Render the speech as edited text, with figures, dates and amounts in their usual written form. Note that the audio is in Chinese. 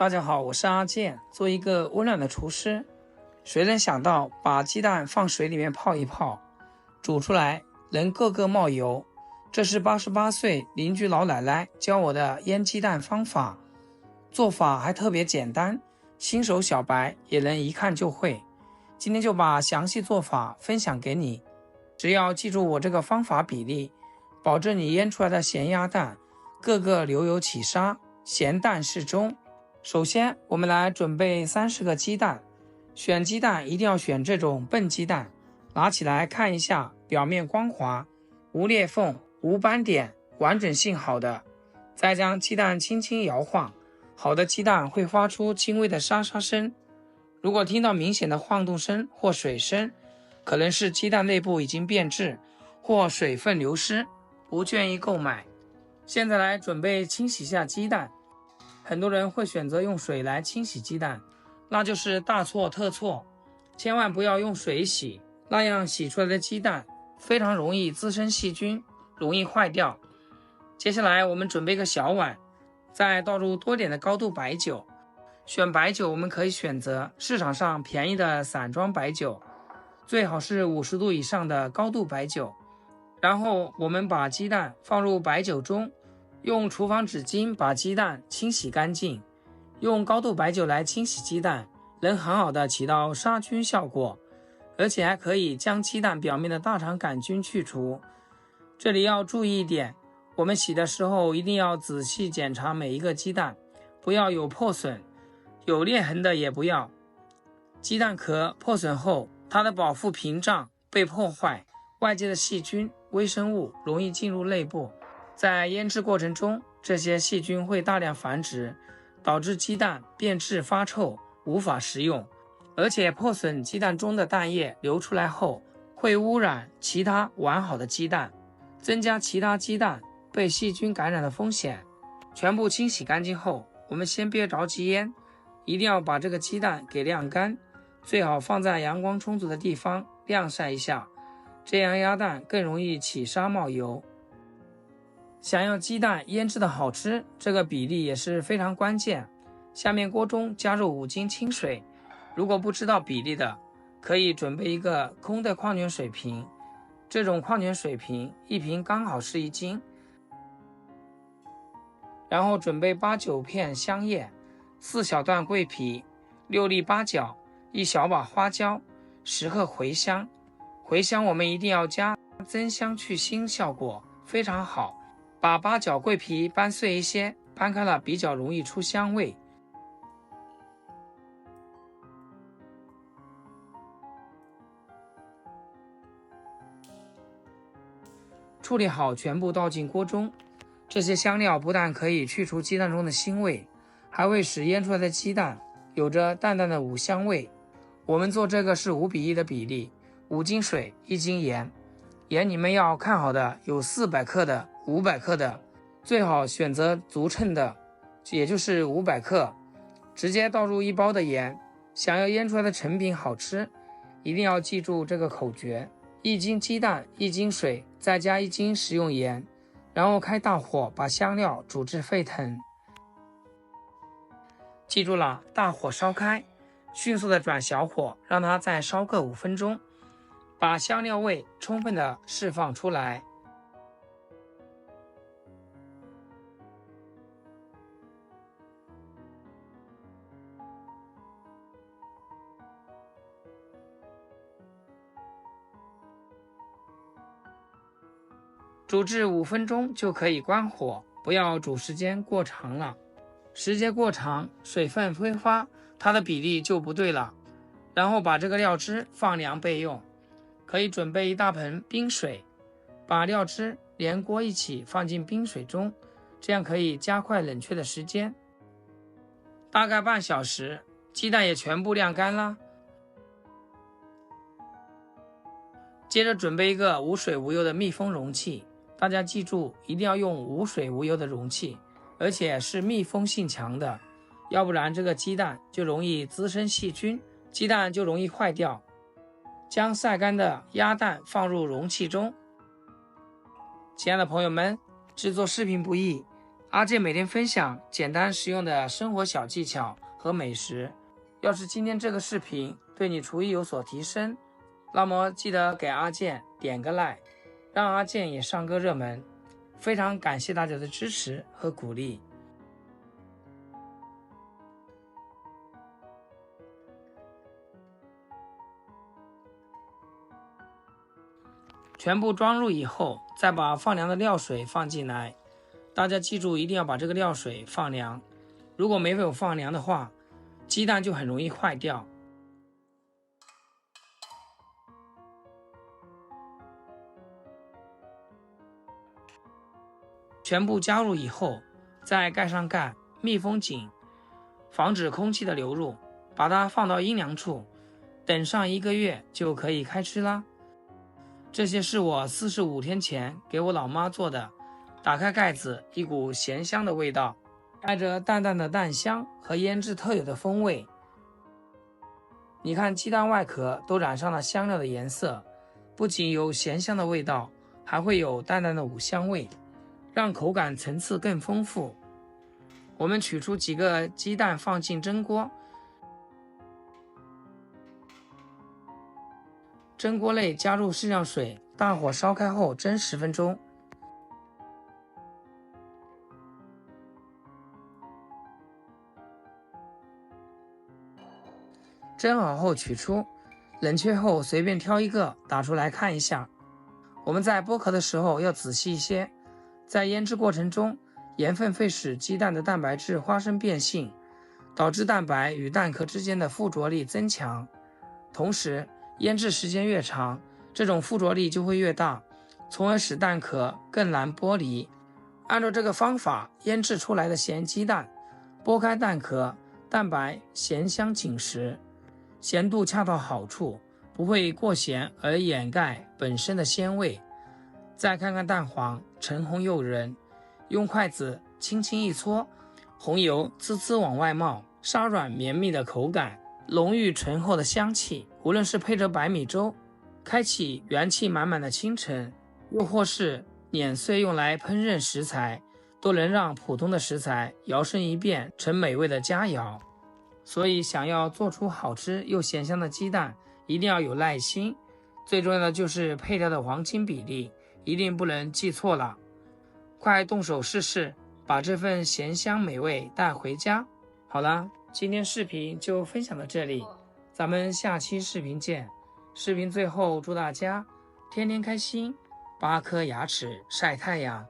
大家好，我是阿健。做一个温暖的厨师，谁能想到把鸡蛋放水里面泡一泡，煮出来能个个冒油？这是88岁邻居老奶奶教我的腌鸡蛋方法，做法还特别简单，新手小白也能一看就会。今天就把详细做法分享给你，只要记住我这个方法比例，保证你腌出来的咸鸭蛋个个流油起沙，咸淡适中。首先我们来准备30个鸡蛋，选鸡蛋一定要选这种笨鸡蛋，拿起来看一下，表面光滑，无裂缝，无斑点，完整性好的。再将鸡蛋轻轻摇晃，好的鸡蛋会发出轻微的沙沙声，如果听到明显的晃动声或水声，可能是鸡蛋内部已经变质或水分流失，不建议购买。现在来准备清洗下鸡蛋，很多人会选择用水来清洗鸡蛋，那就是大错特错，千万不要用水洗，那样洗出来的鸡蛋非常容易滋生细菌，容易坏掉。接下来我们准备个小碗，再倒入多点的高度白酒，选白酒我们可以选择市场上便宜的散装白酒，最好是50度以上的高度白酒。然后我们把鸡蛋放入白酒中，用厨房纸巾把鸡蛋清洗干净。用高度白酒来清洗鸡蛋，能很好的起到杀菌效果，而且还可以将鸡蛋表面的大肠杆菌去除。这里要注意一点，我们洗的时候一定要仔细检查每一个鸡蛋，不要有破损，有裂痕的也不要。鸡蛋壳破损后，它的保护屏障被破坏，外界的细菌、微生物容易进入内部，在腌制过程中，这些细菌会大量繁殖，导致鸡蛋变质发臭，无法食用。而且破损鸡蛋中的蛋液流出来后，会污染其他完好的鸡蛋，增加其他鸡蛋被细菌感染的风险。全部清洗干净后，我们先别着急腌，一定要把这个鸡蛋给晾干，最好放在阳光充足的地方晾晒一下，这样鸭蛋更容易起沙冒油。想要鸡蛋腌制的好吃，这个比例也是非常关键。下面锅中加入5斤清水，如果不知道比例的，可以准备一个空的矿泉水瓶，这种矿泉水瓶一瓶刚好是1斤。然后准备8、9片香叶，4小段桂皮，6粒八角，1小把花椒，10克茴香。茴香我们一定要加，增香去腥效果非常好。把八角、桂皮掰碎一些，掰开了比较容易出香味。处理好全部倒进锅中，这些香料不但可以去除鸡蛋中的腥味，还会使腌出来的鸡蛋有着淡淡的五香味。我们做这个是5:1的比例，5斤水1斤盐，盐你们要看好的，有400克的、500克的，最好选择足称的，也就是500克，直接倒入1包的盐。想要腌出来的成品好吃，一定要记住这个口诀：1斤鸡蛋1斤水，再加1斤食用盐，然后开大火把香料煮至沸腾。记住了，大火烧开，迅速的转小火，让它再烧个5分钟，把香料味充分的释放出来。煮至5分钟就可以关火，不要煮时间过长了。时间过长，水分挥发，它的比例就不对了。然后把这个料汁放凉备用。可以准备1大盆冰水，把料汁连锅一起放进冰水中，这样可以加快冷却的时间。大概半小时，鸡蛋也全部晾干了。接着准备一个无水无油的密封容器，大家记住一定要用无水无油的容器，而且是密封性强的，要不然这个鸡蛋就容易滋生细菌，鸡蛋就容易坏掉。将晒干的鸭蛋放入容器中。亲爱的朋友们，制作视频不易，阿健每天分享简单实用的生活小技巧和美食。要是今天这个视频对你厨艺有所提升，那么记得给阿健点个 like， 让阿健也上个热门。非常感谢大家的支持和鼓励。全部装入以后，再把放凉的料水放进来。大家记住，一定要把这个料水放凉。如果没有放凉的话，鸡蛋就很容易坏掉。全部加入以后，再盖上盖，密封紧，防止空气的流入。把它放到阴凉处，等上1个月就可以开吃啦。这些是我45天前给我老妈做的，打开盖子，一股咸香的味道，带着淡淡的蛋香和腌制特有的风味。你看，鸡蛋外壳都染上了香料的颜色，不仅有咸香的味道，还会有淡淡的五香味，让口感层次更丰富。我们取出几个鸡蛋放进蒸锅，蒸锅内加入适量水，大火烧开后蒸10分钟。蒸好后取出，冷却后随便挑一个打出来看一下。我们在剥壳的时候要仔细一些，在腌制过程中，盐分会使鸡蛋的蛋白质发生变性，导致蛋白与蛋壳之间的附着力增强。同时，腌制时间越长，这种附着力就会越大，从而使蛋壳更难剥离。按照这个方法腌制出来的咸鸡蛋，剥开蛋壳，蛋白咸香紧实，咸度恰到好处，不会过咸而掩盖本身的鲜味。再看看蛋黄，橙红诱人，用筷子轻轻一搓，红油滋滋往外冒，沙软绵密的口感，浓郁醇厚的香气，无论是配着白米粥，开启元气满满的清晨，又或是碾碎用来烹饪食材，都能让普通的食材摇身一变成美味的佳肴。所以想要做出好吃又咸香的鸡蛋，一定要有耐心，最重要的就是配料的黄金比例，一定不能记错了。快动手试试，把这份咸香美味带回家。好了，今天视频就分享到这里，咱们下期视频见。视频最后祝大家天天开心，8颗牙齿晒太阳。